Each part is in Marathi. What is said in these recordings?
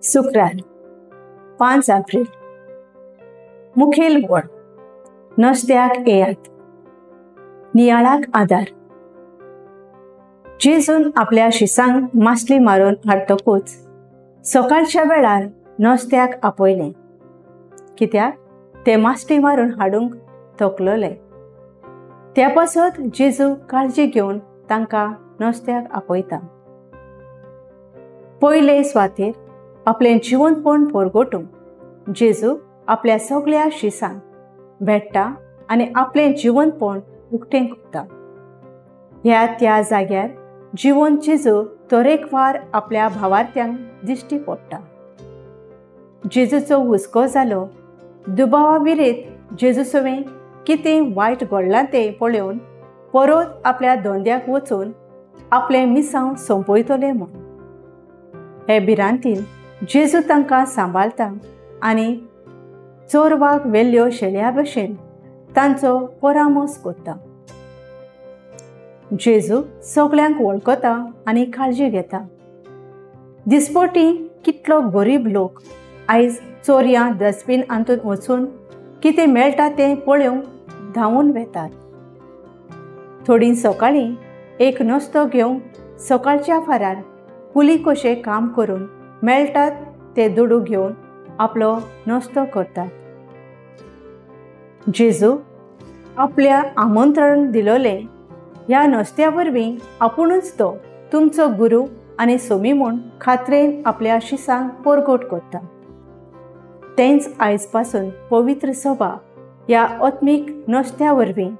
शुक्रार 5 एप्रिल मुखेल वड नसत्याक येयात नियाळाक आदार। जेजून आपल्या शिसांक मासली मारून हाडतकूच सकाळच्या वेळार नसत्याक आपयलें, कित्याक ते मासली मारून हाडूंक थकलोले। त्या पासत जेजू काळजी घेवन तांकां नसत्याक आपयता। पयले स्वातेर आपलें जिवनपण परगटूंक जेजू आपल्या सगळ्या शिसांक भेटता आनी आपलें जिवनपण उक्तें करता। ह्या त्या जाग्यार जिवन जेजू तरेकवार आपल्या भावार्थ्यांक दिश्टी पडटा। जेजूचो हुस्को जालो दुबावा विरेत जेजू सवें कितें वायट घडलां तें पळोवन परत आपल्या धंद्याक वचून आपलें मिसांव सोंपयतले म्हूण। हे भिरांतीन जेजू तांकां सांबाळटा आनी चोरवाक वेल्ल्यो शेळयां भशेन तांचो परामोस करता। जेजू सगळ्यांक वळखता आनी काळजी घेता। दिसपटी कितलो गरीब लोक आयज चोरयां डस्टबीन हातून वचून कितें मेळटा तें पळोवंक धांवून वेतात। थोडीं सकाळीं एक नस्तो घेवंक सकाळच्या फारार कुली कशें काम करून मेळटात ते दुडू घेवन आपलो नस्तो करतात। जेजू आपल्या आमंत्रण दिलोले ह्या नस्त्या वरवीं आपुणूच तो तुमचो गुरू आनी सोमी म्हूण खात्रेन आपल्या शिसांक परगट करता। तेंच आयज पासून पवित्र सभा ह्या आत्मीक नस्त्या वरवीं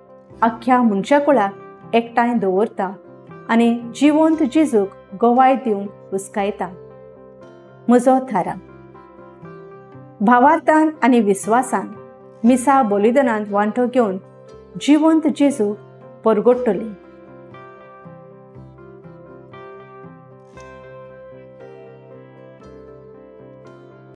आख्ख्या मनशाकुळाक एकठांय दवरता आनी जिवंत जेजूक गोवाय दिवंक हुस्कायता। म्हजो थारा भावार्थान आनी विस्वासान मिसा बलिदानांत वांटो घेवन जिवंत जेजू परगटतली।